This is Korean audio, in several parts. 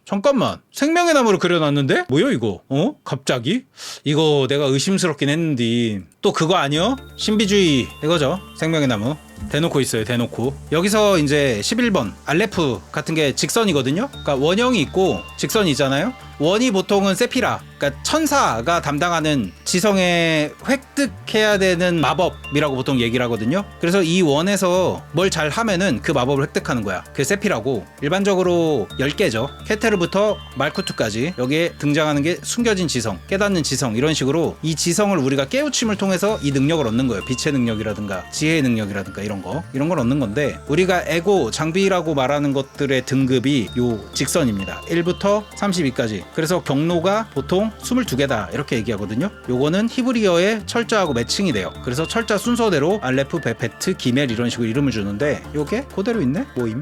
잠깐만, 생명의 나무를 그려놨는데? 뭐야 이거? 갑자기? 이거 내가 의심스럽긴 했는데 또 그거 아니요? 신비주의 이거죠. 생명의 나무 대놓고 있어요. 대놓고. 여기서 이제 11번 알레프 같은 게 직선이거든요. 그러니까 원형이 있고 직선이 있잖아요. 원이 보통은 세피라, 그러니까 천사가 담당하는 지성에 획득해야 되는 마법이라고 보통 얘기를 하거든요. 그래서 이 원에서 뭘 잘 하면은 그 마법을 획득하는 거야. 그게 세피라고. 일반적으로 10개죠. 케테르부터 말쿠트까지 여기에 등장하는 게 숨겨진 지성, 깨닫는 지성, 이런 식으로 이 지성을 우리가 깨우침을 통해서 이 능력을 얻는 거예요. 빛의 능력이라든가 지혜의 능력이라든가 이런 걸 얻는 건데, 우리가 에고, 장비라고 말하는 것들의 등급이 요 직선입니다. 1부터 32까지. 그래서 경로가 보통 22개다 이렇게 얘기하거든요. 요거는 히브리어의 철자하고 매칭이 돼요. 그래서 철자 순서대로 알레프, 베페트, 기멜 이런 식으로 이름을 주는데 요게 그대로 있네? 뭐임?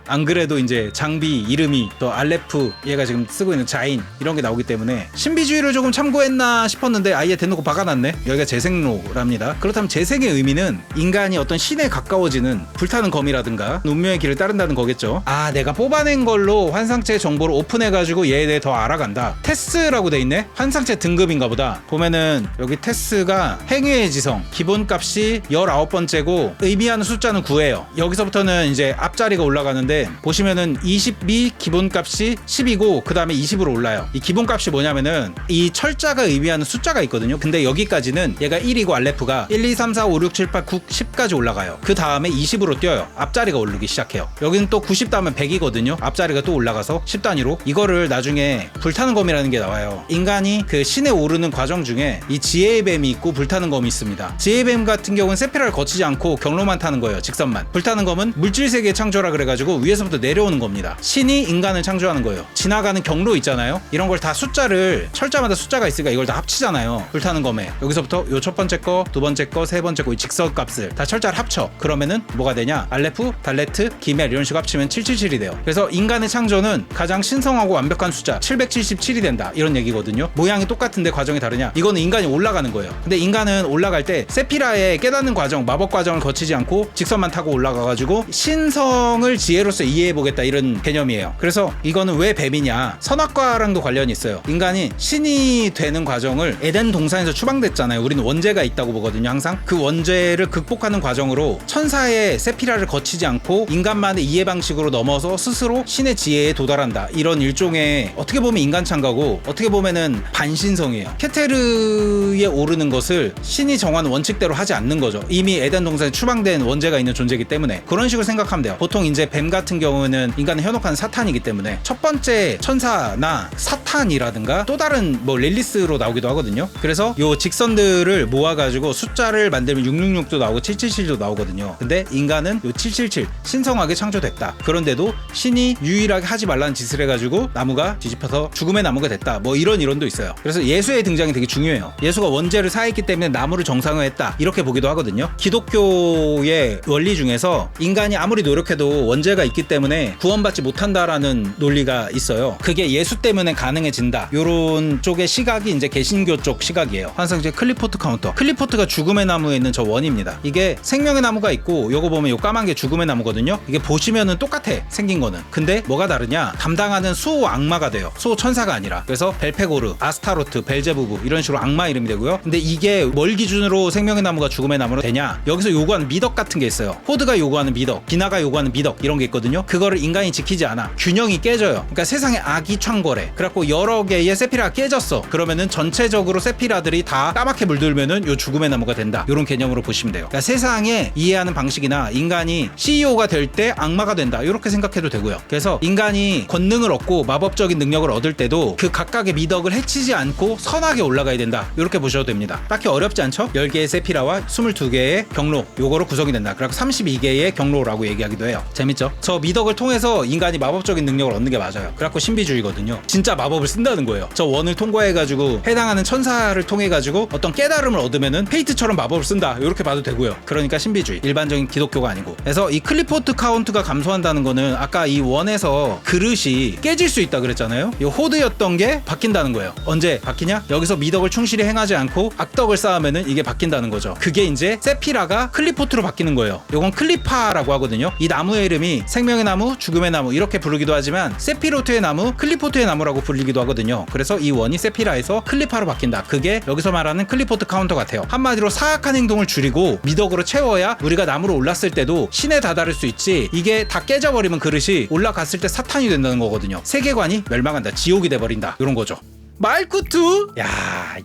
안 그래도 이제 장비 이름이 또 알레프, 얘가 지금 쓰고 있는 자인 이런 게 나오기 때문에 신비주의를 조금 참고했나 싶었는데 아예 대놓고 박아놨네. 여기가 재생로랍니다. 그렇다면 재생의 의미는 인간이 어떤 신에 가까워지는 불타는 검이라든가 운명의 길을 따른다는 거겠죠. 내가 뽑아낸 걸로 환상체 정보를 오픈해가지고 얘에 대해 더 알아간다. 테스라고 돼 있네. 환상체 등급인가 보다. 보면은 여기 테스가 행위의 지성 기본값이 19번째고 의미하는 숫자는 9예요 여기서부터는 이제 앞자리가 올라가는데 보시면은 22 기본값이 10이고 그 다음에 20으로 올라요. 이 기본값이 뭐냐면은 이 철자가 의미하는 숫자가 있거든요. 근데 여기까지는 얘가 1이고 알레프가 1, 2, 3, 4, 5, 6, 7, 8, 9, 10까지 올라가요. 그 다음에 20으로 뛰어요. 앞자리가 오르기 시작해요. 여기는 또 90 다음에 100이거든요. 앞자리가 또 올라가서 10단위로. 이거를 나중에 불타는 검이라는 게 나와요. 인간이 그 신에 오르는 과정 중에 이 지혜의 뱀이 있고 불타는 검이 있습니다. 지혜의 뱀 같은 경우는 세피라를 거치지 않고 경로만 타는 거예요. 직선만. 불타는 검은 물질 세계의 창조라 그래가지고 위에서부터 내려오는 겁니다. 신이 인간을 창조하는 거예요. 지나가는 경로 있잖아요. 이런 걸 다 숫자를, 철자마다 숫자가 있으니까 이걸 다 합치잖아요. 불타는 검에 여기서부터 요 첫 번째 거, 두 번째 거, 세 번째 거 이 직선 값을 다 철자를 합쳐. 그러면은 뭐가 되냐? 알레프, 달레트, 기멜 이런 식으로 합치면 777이 돼요. 그래서 인간의 창조는 가장 신성하고 완벽한 숫자 777이 된다 이런 얘기거든요. 모양이 똑같은데 과정이 다르냐? 이거는 인간이 올라가는 거예요. 근데 인간은 올라갈 때 세피라의 깨닫는 과정, 마법 과정을 거치지 않고 직선만 타고 올라가가지고 신성을 지혜로서 이해해보겠다 이런 개념이에요. 그래서 이거는 왜 뱀이냐, 선악과랑도 관련이 있어요. 인간이 신이 되는 과정을 에덴 동산에서 추방됐잖아요. 우리는 원죄가 있다고 보거든요. 항상 그 원죄를 극복하는 과정으로 천사의 세피라를 거치지 않고 인간만의 이해 방식으로 넘어서 스스로 신의 지혜에 도달한다. 이런 일종의 어떻게 보면 인간 창가고 어떻게 보면은 반신성이에요. 케테르에 오르는 것을 신이 정하는 원칙대로 하지 않는 거죠. 이미 에덴 동산에 추방된 원죄가 있는 존재이기 때문에 그런 식으로 생각하면 돼요. 보통 이제 뱀 같은 경우는 인간을 현혹하는 사탄이기 때문에 첫 번째 천사나 사탄이라든가 또 다른 뭐 릴리스로 나오기도 하거든요. 그래서 요 직선들을 모아가지고 숫자를 만들면 666도 나오고 777도 나오거든요. 근데 인간은 요 777 신성하게 창조됐다. 그런데도 신이 유일하게 하지 말라는 짓을 해가지고 나무가 뒤집혀서 죽음의 나무가 됐다. 뭐 이런 이론도 있어요. 그래서 예수의 등장이 되게 중요해요. 예수가 원죄를 사했기 때문에 나무를 정상화했다 이렇게 보기도 하거든요. 기독교의 원리 중에서 인간이 아무리 노력해도 원죄가 있기 때문에 구원받지 못한다라는 논리가 있어요. 그게 예수 때문에 가능해진다. 요런 쪽의 시각이 이제 개신교 쪽 시각이에요. 환상제 클리포트 카운터. 클리포트가 죽음의 나무에 있는 저 원입니다. 이게 생명의 나무가 있고 요거 보면 요 까만 게 죽음의 나무거든요. 이게 보시면은 똑같아. 생긴 거는. 근데 뭐가 다르냐? 담당하는 수호 악마가 돼요. 수호 천사가 아니라. 그래서 벨페고르, 아스타로트, 벨제부부 이런 식으로 악마 이름이 되고요. 근데 이게 뭘 기준으로 생명의 나무가 죽음의 나무로 되냐? 여기서 요구하는 미덕 같은 게 있어요. 호드가 요구하는 미덕, 기나가 요구하는 미덕 이런 게 있거든요. 그거를 인간이 지키지 않아. 균형이 깨져요. 그러니까 세상에 악이 창궐해. 그래갖고 여러 개의 세피라가 깨졌어. 그러면은 전체적으로 세피라들이 다 까맣게 물들면은 요 죽음의 나무가 된다. 요런 개념으로 보시면 돼요. 그러니까 세상에 이해하는 방식이나 인간이 CEO가 될 때 악마가 된다. 이렇게 생각해도 되고요. 그래서 인간이 권능을 얻고 마법적인 능력을 얻을 때도 그 각각의 미덕을 해치지 않고 선하게 올라가야 된다. 이렇게 보셔도 됩니다. 딱히 어렵지 않죠? 10개의 세피라와 22개의 경로 요거로 구성이 된다. 그리고 32개의 경로라고 얘기하기도 해요. 재밌죠? 저 미덕을 통해서 인간이 마법적인 능력을 얻는 게 맞아요. 그래갖고 신비주의거든요. 진짜 마법을 쓴다는 거예요. 저 원을 통과해가지고 해당하는 천사를 통해가지고 어떤 깨달음을 얻으면은 페이트처럼 마법을 쓴다. 이렇게 봐도 되고요. 그러니까 신비주의. 일반적인 기독교가 아니고. 그래서 이 클리포트 카운트가 감소한다는 거는 아까 이 원에서 그릇이 깨질 수 있다 그랬잖아요. 이 호드였던 게 바뀐다는 거예요. 언제 바뀌냐? 여기서 미덕을 충실히 행하지 않고 악덕을 쌓으면은 이게 바뀐다는 거죠. 그게 이제 세피라가 클리포트로 바뀌는 거예요. 이건 클리파라고 하거든요. 이 나무의 이름이 생명의 나무, 죽음의 나무 이렇게 부르기도 하지만 세피로트의 나무, 클리포트의 나무라고 불리기도 하거든요. 그래서 이 원이 세피라에서 클리파로 바뀐다. 그게 여기서 말하는 클리포트 카운터 같아요. 한마디로 사악한 행동을 줄이고 미덕으로 채워야 우리가 나무로 올랐을 때도 신에 다다를 수 있지, 이게 다 깨져버리면 그릇이 올라갔을 때 사탄이 된다는 거거든요. 세계관이 멸망한다, 지옥이 돼버린다, 이런 거죠. 말쿠투? 야,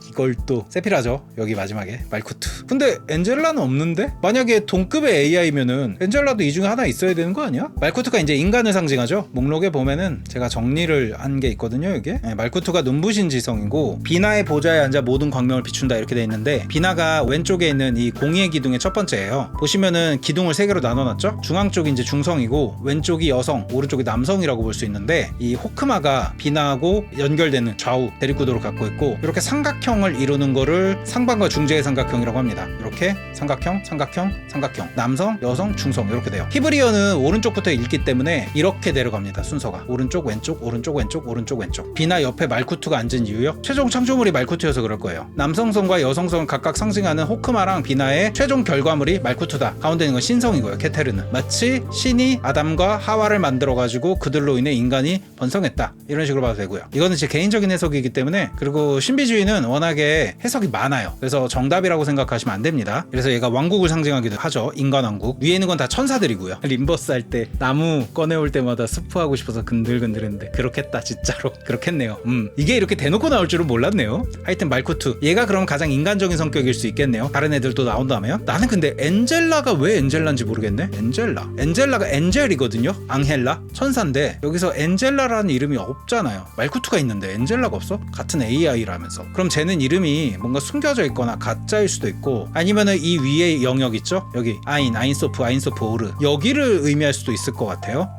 이걸 또 세피라죠. 여기 마지막에 말쿠투. 근데 엔젤라는 없는데? 만약에 동급의 AI면은 엔젤라도 이 중에 하나 있어야 되는 거 아니야? 말쿠투가 이제 인간을 상징하죠. 목록에 보면은 제가 정리를 한 게 있거든요. 이게 말쿠투가 눈부신 지성이고 비나의 보좌에 앉아 모든 광명을 비춘다 이렇게 돼 있는데, 비나가 왼쪽에 있는 이 공의의 기둥의 첫 번째예요. 보시면은 기둥을 세 개로 나눠놨죠. 중앙 쪽이 이제 중성이고 왼쪽이 여성, 오른쪽이 남성이라고 볼 수 있는데, 이 호크마가 비나하고 연결되는 좌우 대립구도를 갖고 있고, 이렇게 삼각형을 이루는 거를 상반과 중재의 삼각형이라고 합니다. 이렇게 삼각형, 삼각형, 삼각형, 남성, 여성, 중성 이렇게 돼요. 히브리어는 오른쪽부터 읽기 때문에 이렇게 내려갑니다. 순서가 오른쪽, 왼쪽, 오른쪽, 왼쪽, 오른쪽, 왼쪽. 비나 옆에 말쿠투가 앉은 이유요? 최종 창조물이 말쿠투여서 그럴 거예요. 남성성과 여성성을 각각 상징하는 호크마랑 비나의 최종 결과물이 말쿠투다. 가운데 있는 건 신성이고요. 케테르는 마치 신이 아담과 하와를 만들어가지고 그들로 인해 인간이 번성했다, 이런 식으로 봐도 되고요. 이거는 제 개인적인 해석이기 때문에, 그리고 신비주의는 워낙에 해석이 많아요. 그래서 정답이라고 생각하시면 안 됩니다. 그래서 얘가 왕국을 상징하기도 하죠. 인간왕국. 위에 있는 건 다 천사들이고요. 림버스 할 때 나무 꺼내올 때마다 스프하고 싶어서 근들근들했는데 그렇겠다, 진짜로. 그렇겠네요. 이게 이렇게 대놓고 나올 줄은 몰랐네요. 하여튼 말쿠투, 얘가 그럼 가장 인간적인 성격일 수 있겠네요. 다른 애들도 나온다면. 나는 근데 엔젤라가 왜 엔젤라인지 모르겠네. 엔젤라가 엔젤이거든요. 앙헬라 천사인데 여기서 엔젤라라는 이름이 없잖아요. 말쿠투가 있는데 엔젤라가 없어? 같은 AI라면서. 그럼 쟤는 이름이 뭔가 숨겨져 있거나 가짜일 수도 있고, 아니면은 이 위에 영역 있죠? 여기 아인소프 오르, 여기를 의미할 수도 있을 것 같아요.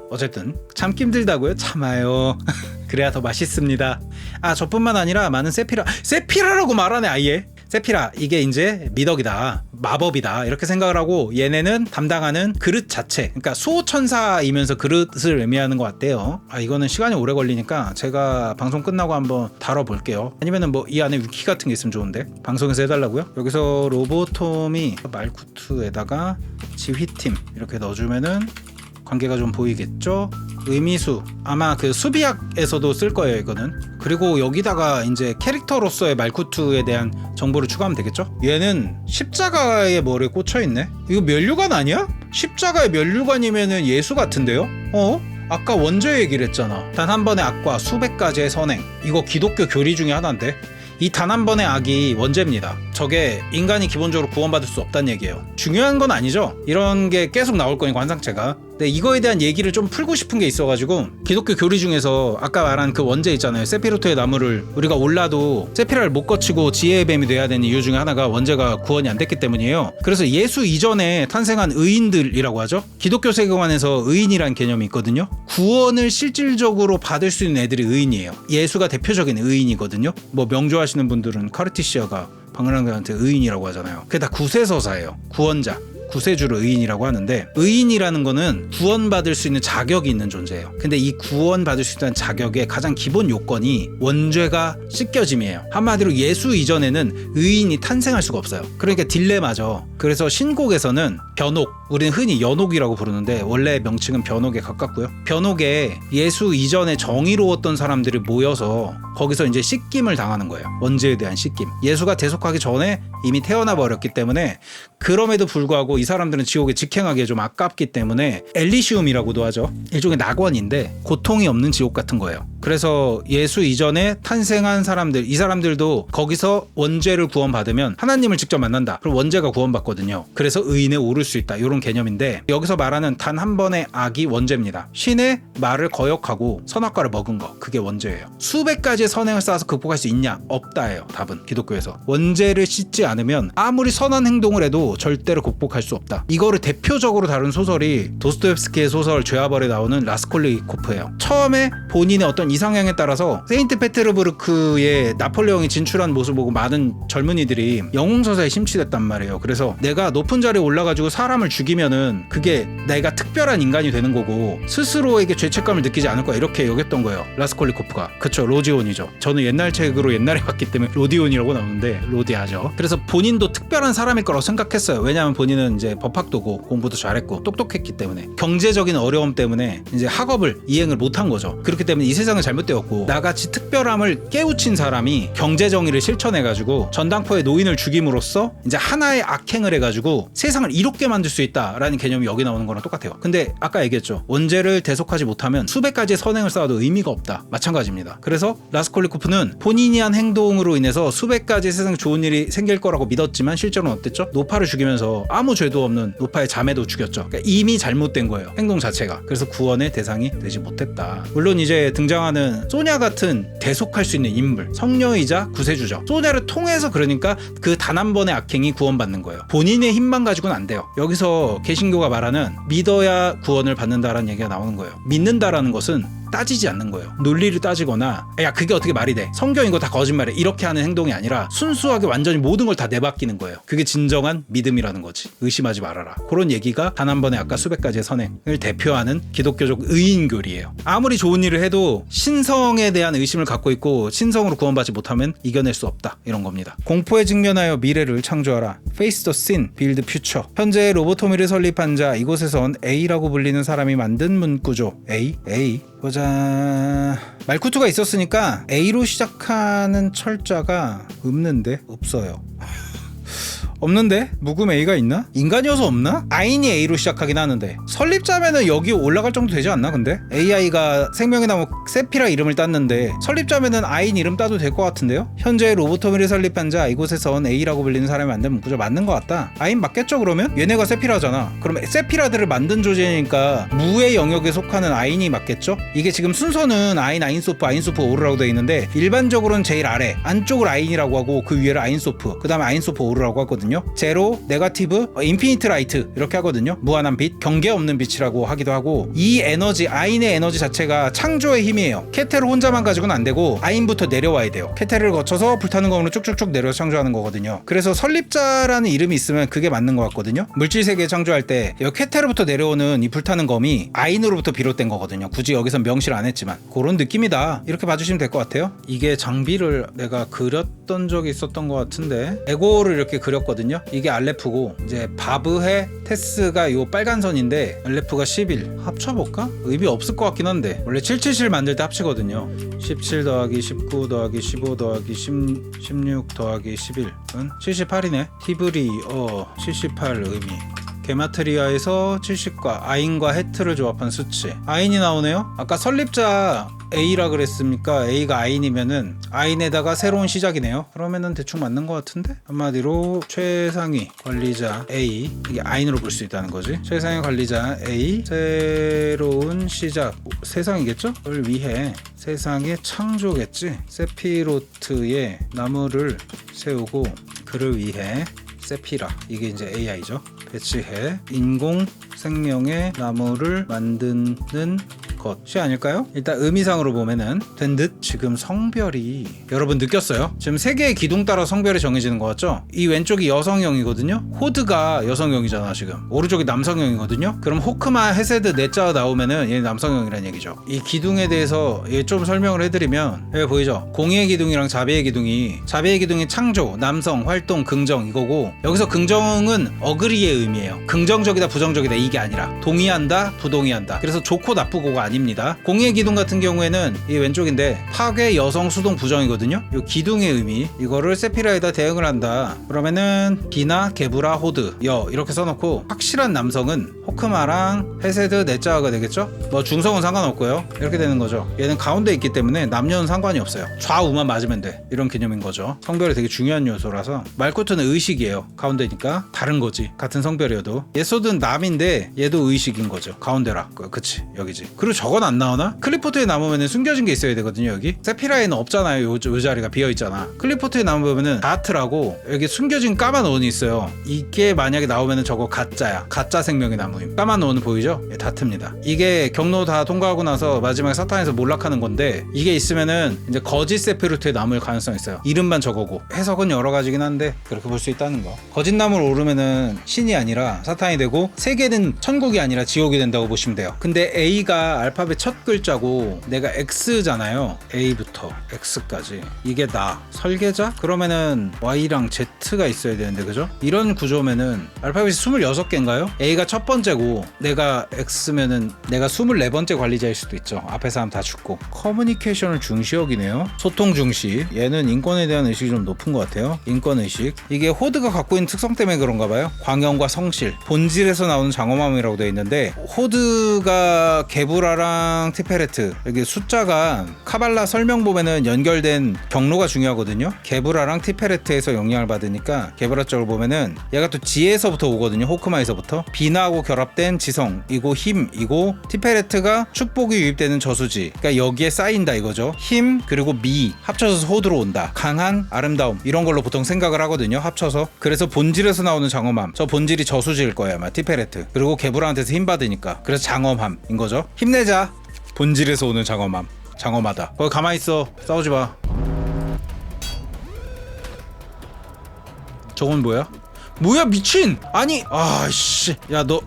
어쨌든 참기 힘들다고요? 참아요. 그래야 더 맛있습니다. 저뿐만 아니라 많은 세피라라고 말하네 아예. 세피라, 이게 이제 미덕이다, 마법이다 이렇게 생각을 하고, 얘네는 담당하는 그릇 자체, 그러니까 수호천사이면서 그릇을 의미하는 것 같대요. 이거는 시간이 오래 걸리니까 제가 방송 끝나고 한번 다뤄볼게요. 아니면은 뭐 이 안에 위키 같은 게 있으면 좋은데 방송에서 해달라고요? 여기서 로보톰이 말쿠투에다가 지휘팀 이렇게 넣어주면은 관계가 좀 보이겠죠? 의미수, 아마 그 수비학에서도 쓸 거예요 이거는. 그리고 여기다가 이제 캐릭터로서의 말쿠투에 대한 정보를 추가하면 되겠죠? 얘는 십자가에 머리에 꽂혀있네? 이거 면류관 아니야? 십자가의 면류관이면은 예수 같은데요? 아까 원죄 얘기를 했잖아. 단 한 번의 악과 수백 가지의 선행, 이거 기독교 교리 중에 하나인데, 이 단 한 번의 악이 원죄입니다. 저게 인간이 기본적으로 구원받을 수 없다는 얘기예요. 중요한 건 아니죠. 이런 게 계속 나올 거니까 관상체가. 근데 이거에 대한 얘기를 좀 풀고 싶은 게 있어가지고, 기독교 교리 중에서 아까 말한 그 원죄 있잖아요. 세피로트의 나무를 우리가 올라도 세피라를 못 거치고 지혜의 뱀이 돼야 되는 이유 중에 하나가 원죄가 구원이 안 됐기 때문이에요. 그래서 예수 이전에 탄생한 의인들이라고 하죠. 기독교 세계관에서 의인이란 개념이 있거든요. 구원을 실질적으로 받을 수 있는 애들이 의인이에요. 예수가 대표적인 의인이거든요. 뭐 명조하시는 분들은 카르티시아가 방랑자한테 의인이라고 하잖아요. 그게 다 구세서사예요. 구원자, 구세주를 의인이라고 하는데, 의인이라는 거는 구원받을 수 있는 자격이 있는 존재예요. 근데 이 구원받을 수 있다는 자격의 가장 기본 요건이 원죄가 씻겨짐이에요. 한마디로 예수 이전에는 의인이 탄생할 수가 없어요. 그러니까 딜레마죠. 그래서 신곡에서는 변옥, 우리는 흔히 연옥이라고 부르는데 원래 명칭은 변옥에 가깝고요. 변옥에 예수 이전에 정의로웠던 사람들이 모여서 거기서 이제 씻김을 당하는 거예요. 원죄에 대한 씻김. 예수가 대속하기 전에 이미 태어나 버렸기 때문에, 그럼에도 불구하고 이 사람들은 지옥에 직행하기에 좀 아깝기 때문에 엘리시움이라고도 하죠. 일종의 낙원인데 고통이 없는 지옥 같은 거예요. 그래서 예수 이전에 탄생한 사람들, 이 사람들도 거기서 원죄를 구원받으면 하나님을 직접 만난다. 그럼 원죄가 구원받거든요. 그래서 의인에 오를 수 있다, 이런 개념인데, 여기서 말하는 단 한 번의 악이 원죄입니다. 신의 말을 거역하고 선악과를 먹은 거, 그게 원죄예요. 수백 가지의 선행을 쌓아서 극복할 수 있냐? 없다예요. 답은 기독교에서. 원죄를 씻지 않으면 아무리 선한 행동을 해도 절대로 극복할 수 없다. 이거를 대표적으로 다룬 소설이 도스토옙스키의 소설 죄와벌에 나오는 라스콜리코프예요. 처음에 본인의 어떤 이상향에 따라서 세인트 페테르부르크에 나폴레옹이 진출한 모습을 보고 많은 젊은이들이 영웅서사에 심취됐단 말이에요. 그래서 내가 높은 자리에 올라가지고 사람을 죽이면은 그게 내가 특별한 인간이 되는 거고 스스로에게 죄책감을 느끼지 않을 거야, 이렇게 여겼던 거예요. 라스콜리코프가. 그쵸, 로디온이죠. 저는 옛날 책으로 옛날에 봤기 때문에 로디온이라고 나오는데 로디아죠. 그래서 본인도 특별한 사람일 거라고 생각했어요. 합격했어요. 왜냐하면 본인은 이제 법학도고 공부도 잘했고 똑똑했기 때문에. 경제적인 어려움 때문에 이제 학업을 이행을 못한 거죠. 그렇기 때문에 이 세상은 잘못되었고, 나같이 특별함을 깨우친 사람이 경제 정의를 실천해가지고 전당포에 노인을 죽임으로써 이제 하나의 악행을 해가지고 세상을 이롭게 만들 수 있다라는 개념이 여기 나오는 거랑 똑같아요. 근데 아까 얘기했죠. 원죄를 대속하지 못하면 수백 가지의 선행을 쌓아도 의미가 없다. 마찬가지입니다. 그래서 라스콜리코프는 본인이 한 행동으로 인해서 수백 가지 세상 좋은 일이 생길 거라고 믿었지만 실제로는 어땠죠? 노파를 죽이면서 아무 죄도 없는 노파의 자매도 죽였죠. 그러니까 이미 잘못된 거예요. 행동 자체가. 그래서 구원의 대상이 되지 못했다. 물론 이제 등장하는 소냐 같은 대속할 수 있는 인물, 성녀이자 구세주죠. 소냐를 통해서 그러니까 그 단 한 번의 악행이 구원받는 거예요. 본인의 힘만 가지고는 안 돼요. 여기서 개신교가 말하는 믿어야 구원을 받는다라는 얘기가 나오는 거예요. 믿는다라는 것은 따지지 않는 거예요. 논리를 따지거나 야 그게 어떻게 말이 돼, 성경 이거 다 거짓말이야, 이렇게 하는 행동이 아니라 순수하게 완전히 모든 걸 다 내맡기는 거예요. 그게 진정한 믿음이라는 거지. 의심하지 말아라. 그런 얘기가 단 한 번에 아까 수백 가지의 선행을 대표하는 기독교적 의인교리예요. 아무리 좋은 일을 해도 신성에 대한 의심을 갖고 있고 신성으로 구원받지 못하면 이겨낼 수 없다, 이런 겁니다. 공포에 직면하여 미래를 창조하라. Face the sin, build future. 현재 로보토미를 설립한 자, 이곳에선 A라고 불리는 사람이 만든 문구죠. A 보자. 말쿠트가 있었으니까 A로 시작하는 철자가 없어요. 없는데? 묵음 A가 있나? 인간이어서 없나? 아인이 A로 시작하긴 하는데 설립자면은 여기 올라갈 정도 되지 않나 근데? AI가 생명의 나무 세피라 이름을 땄는데 설립자면은 아인 이름 따도 될 것 같은데요? 현재 로보토미를 설립한 자, 이곳에선 A라고 불리는 사람이 만든 문구죠. 맞는 것 같다. 아인 맞겠죠 그러면? 얘네가 세피라잖아. 그럼 세피라들을 만든 조제니까 무의 영역에 속하는 아인이 맞겠죠? 이게 지금 순서는 아인, 아인소프, 아인소프, 오르라고 되어 있는데 일반적으로는 제일 아래 안쪽을 아인이라고 하고 그 위를 아인소프, 그 다음에 아인소프 오르라고 하거든요. 제로, 네거티브, 인피니트 라이트 이렇게 하거든요. 무한한 빛, 경계 없는 빛이라고 하기도 하고, 이 에너지, 아인의 에너지 자체가 창조의 힘이에요. 케테를 혼자만 가지고는 안 되고 아인부터 내려와야 돼요. 케테를 거쳐서 불타는 검으로 쭉쭉쭉 내려서 창조하는 거거든요. 그래서 설립자라는 이름이 있으면 그게 맞는 것 같거든요. 물질 세계 창조할 때 여기 케테로부터 내려오는 이 불타는 검이 아인으로부터 비롯된 거거든요. 굳이 여기선 명시를 안 했지만 그런 느낌이다, 이렇게 봐주시면 될 것 같아요. 이게 장비를 내가 그렸던 적이 있었던 것 같은데 에고를 이렇게 그렸거든요. 이게 알레프고 이제 바브해 테스가 요 빨간 선인데 알레프가 11 합쳐볼까? 의미 없을 것 같긴 한데 원래 777 만들 때 합치거든요. 17 더하기 19 더하기 15 더하기 16 더하기 11은 78이네. 히브리 78 의미. 게마트리아에서 70과 아인과 헤트를 조합한 수치. 아인이 나오네요. 아까 설립자 A라 그랬습니까? A가 아인이면은 아인에다가 새로운 시작이네요. 그러면은 대충 맞는 것 같은데? 한마디로 최상위 관리자 A, 이게 아인으로 볼 수 있다는 거지. 최상위 관리자 A, 새로운 시작, 세상이겠죠? 을 위해 세상의 창조겠지. 세피로트의 나무를 세우고 그를 위해 세피라, 이게 이제 AI죠. 배치해 인공 생명의 나무를 만드는 것이 아닐까요? 일단 의미상으로 보면은 된 듯. 지금 성별이 여러분 느꼈어요? 지금 세 개의 기둥 따라 성별이 정해지는 것 같죠? 이 왼쪽이 여성형이거든요. 호드가 여성형이잖아. 지금 오른쪽이 남성형이거든요. 그럼 호크마, 헤세드, 네자 나오면은 얘 남성형이라는 얘기죠. 이 기둥에 대해서 좀 설명을 해드리면 여기 보이죠? 공의의 기둥이랑 자비의 기둥이 창조, 남성, 활동, 긍정 이거고, 여기서 긍정은 어그리의 의미예요. 긍정적이다 부정적이다 이게 아니라 동의한다 부동의한다. 그래서 좋고 나쁘고가 아닙니다. 공의의 기둥 같은 경우에는 이 왼쪽인데 파괴, 여성, 수동, 부정이거든요. 이 기둥의 의미, 이거를 세피라에다 대응을 한다. 그러면은 비나 게브라, 호드, 여 이렇게 써놓고 확실한 남성은 호크마랑 헤세드, 네자가 되겠죠. 뭐 중성은 상관없고요. 이렇게 되는 거죠. 얘는 가운데 있기 때문에 남녀는 상관이 없어요. 좌우만 맞으면 돼, 이런 개념인 거죠. 성별이 되게 중요한 요소라서. 말쿠트는 의식이에요. 가운데니까 다른 거지. 같은 성별이어도. 예소드는 남인데 얘도 의식인 거죠. 가운데라. 그치, 여기지. 그리고 저건 안 나오나? 클리포트에 남으면 숨겨진 게 있어야 되거든요. 여기 세피라에는 없잖아요. 요 자리가 비어있잖아. 클리포트에 남으면 다트라고 여기 숨겨진 까만 원이 있어요. 이게 만약에 나오면 저거 가짜야. 가짜 생명의 나무임. 까만 원은 보이죠? 예, 다트입니다. 이게 경로 다 통과하고 나서 마지막에 사탄에서 몰락하는 건데, 이게 있으면은 이제 거짓 세피루트에 남을 가능성이 있어요. 이름만 저거고. 해석은 여러 가지긴 한데 그렇게 볼 수 있다는 거. 거짓 나무를 오르면은 신이 아니라 사탄이 되고, 세계는 천국이 아니라 지옥이 된다고 보시면 돼요. 근데 A가 알파벳 첫 글자고 내가 X잖아요. A부터 X까지. 이게 나 설계자? 그러면은 Y랑 Z가 있어야 되는데 그죠? 이런 구조면은 알파벳이 26개인가요? A가 첫 번째고 내가 X면은 내가 24번째 관리자일 수도 있죠. 앞에 사람 다 죽고. 커뮤니케이션을 중시 여기네요. 소통 중시. 얘는 인권에 대한 의식이 좀 높은 것 같아요. 인권의식. 이게 호드가 갖고 있는 특성 때문에 그런가 봐요. 광영과 성실. 본질에서 나오는 장엄함이라고 되어 있는데 호드가 게브라랑 티페레트. 여기 숫자가 카발라 설명 보면은 연결된 경로가 중요하거든요. 게브라랑 티페레트에서 영향을 받으니까 게브라 쪽을 보면은 얘가 또 지에서부터 오거든요. 호크마에서부터. 비나하고 결합된 지성이고 힘이고 티페레트가 축복이 유입되는 저수지. 그러니까 여기에 쌓인다 이거죠. 힘 그리고 미 합쳐서 호드로 온다. 강한 아름다움 이런 걸로 보통 생각을 하거든요. 합쳐서. 그래서 본질에서 나오는 장엄함. 저 본질이 저수지일 거예요 아마 티페레트. 그리고 게브라한테서 힘 받으니까. 그래서 장엄함인 거죠. 힘내자. 본질에서 오는 장엄함. 장엄하다. 거기 가만히 있어. 싸우지 마. 저건 뭐야? 뭐야 미친! 아니 아씨 야 너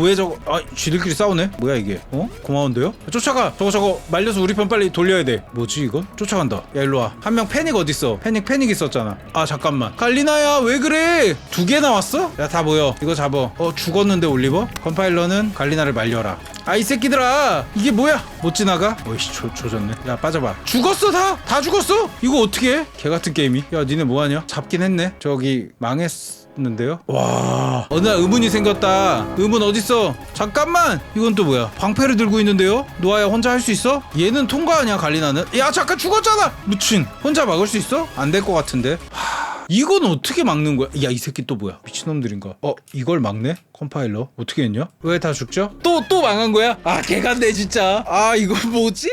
왜 저거 쥐들끼리 싸우네? 뭐야 이게? 고마운데요? 쫓아가! 저거 말려서 우리 편 빨리 돌려야 돼. 뭐지 이거? 쫓아간다. 야 일로와. 한 명 패닉 어딨어? 패닉 있었잖아. 잠깐만 갈리나야 왜 그래? 2개 나왔어? 야 다 모여. 이거 잡어. 죽었는데 올리버? 컴파일러는 갈리나를 말려라. 이 새끼들아 이게 뭐야? 못 지나가? 어이씨 조졌네. 야 빠져봐. 죽었어 다 죽었어? 이거 어떻게 해? 개같은 게임이. 야 니네 뭐하냐? 잡긴 했네. 저기 망했는데요? 와 어느 날 의문이 생겼다. 의문 어딨어? 잠깐만 이건 또 뭐야? 방패를 들고 있는데요? 노아야 혼자 할 수 있어? 얘는 통과 아니야 갈리나는? 야 잠깐 죽었잖아. 미친 혼자 막을 수 있어? 안 될 것 같은데. 이건 어떻게 막는 거야? 야 이 새끼 또 뭐야? 미친놈들인가? 이걸 막네? 컴파일러 어떻게 했냐? 왜 다 죽죠? 또 망한 거야? 개같네 진짜. 이거 뭐지?